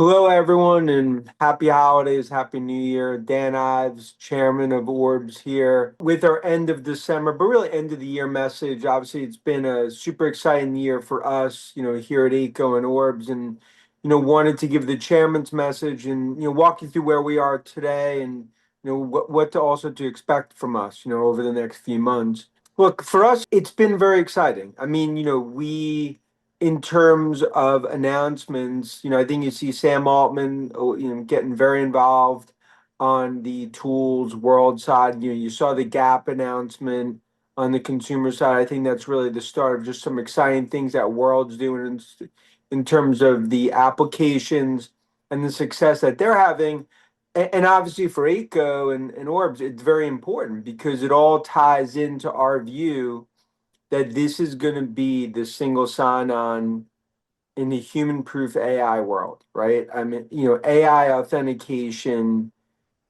Hello, everyone, and happy holidays, happy New Year. Dan Ives, chairman of ORBS here with our end of December, but really end of the year message. Obviously, it's been a super exciting year for us, here at Eightco and ORBS, and, wanted to give the chairman's message and, walk you through where we are today and, what to also to expect from us, over the next few months. Look, for us, it's been very exciting. I mean, in terms of announcements, I think you see Sam Altman, getting very involved on the tools world side. You saw the Gap announcement on the consumer side. I think that's really the start of just some exciting things that World's doing in terms of the applications and the success that they're having. And obviously for Eightco and Orbs, it's very important because it all ties into our view that this is going to be the single sign-on in the human-proof AI world, right? I mean, AI authentication,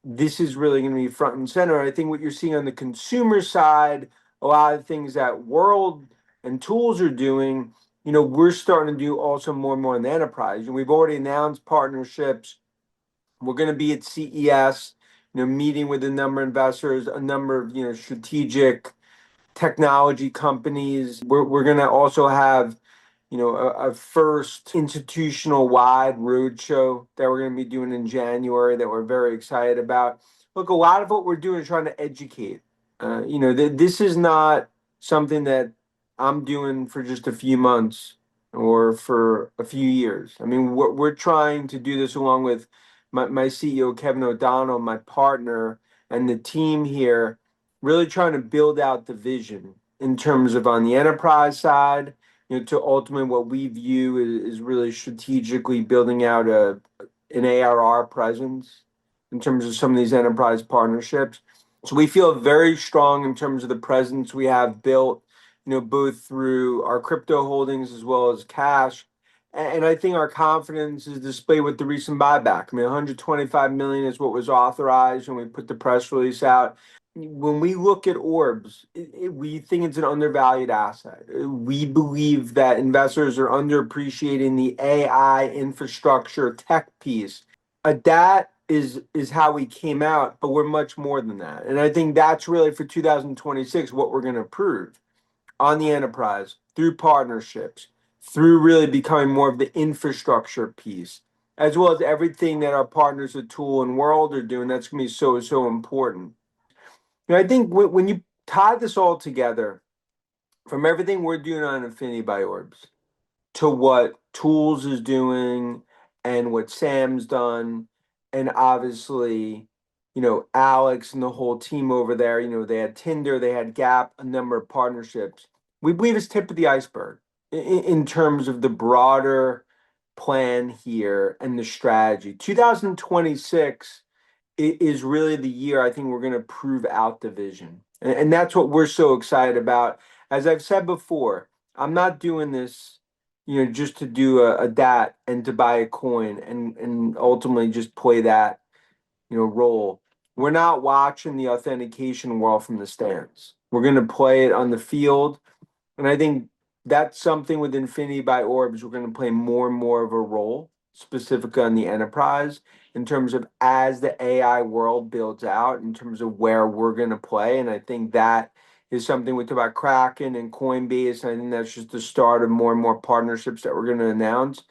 this is really going to be front and center. I think what you're seeing on the consumer side, a lot of things that World and tools are doing, we're starting to do also more and more in the enterprise. And we've already announced partnerships. We're going to be at CES, meeting with a number of investors, a number of, strategic technology companies. We're going to also have, a first institutional wide roadshow that we're going to be doing in January that we're very excited about. Look, a lot of what we're doing is trying to educate. This is not something that I'm doing for just a few months or for a few years. I mean, we're trying to do this along with my CEO, Kevin O'Donnell, my partner, and the team here, really trying to build out the vision in terms of on the enterprise side, to ultimately what we view is really strategically building out an ARR presence in terms of some of these enterprise partnerships. So we feel very strong in terms of the presence we have built, both through our crypto holdings as well as cash. And I think our confidence is displayed with the recent buyback. I mean, 125 million is what was authorized when we put the press release out. When we look at Orbs, we think it's an undervalued asset. We believe that investors are underappreciating the AI infrastructure tech piece. That is how we came out, but we're much more than that. And I think that's really for 2026 what we're going to prove on the enterprise through partnerships, through really becoming more of the infrastructure piece, as well as everything that our partners at Tool and World are doing. That's going to be so important. I think when you tie this all together, from everything we're doing on Infinity by Orbs to what Tools is doing and what Sam's done, and obviously, Alex and the whole team over there, they had Tinder, they had Gap, a number of partnerships. We believe it's tip of the iceberg in terms of the broader plan here and the strategy. 2026 is really the year I think we're going to prove out the vision. And that's what we're so excited about. As I've said before, I'm not doing this, just to do a DAT and to buy a coin and ultimately just play that, role. We're not watching the authentication world from the stands. We're going to play it on the field. And I think that's something with Infinity by Orbs, we're going to play more and more of a role, specifically on the enterprise, in terms of as the AI world builds out, in terms of where we're going to play. And I think that is something we talk about Kraken and Coinbase. And I think that's just the start of more and more partnerships that we're going to announce.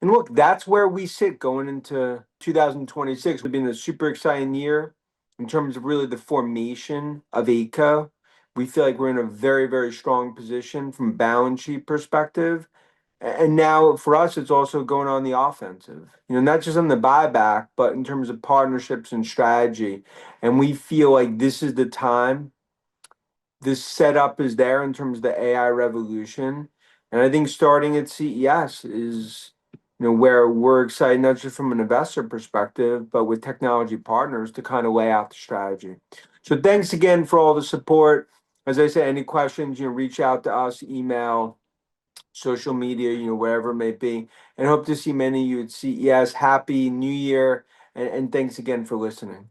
And look, that's where we sit going into 2026. It's been a super exciting year in terms of really the formation of Eightco. We feel like we're in a very strong position from a balance sheet perspective. And now for us, it's also going on the offensive, not just on the buyback, but in terms of partnerships and strategy. And we feel like this is the time. This setup is there in terms of the AI revolution. And I think starting at CES is, where we're excited, not just from an investor perspective, but with technology partners to kind of lay out the strategy. So thanks again for all the support. As I said, any questions, reach out to us, email, social media, wherever it may be. And hope to see many of you at CES. Happy New Year, and thanks again for listening.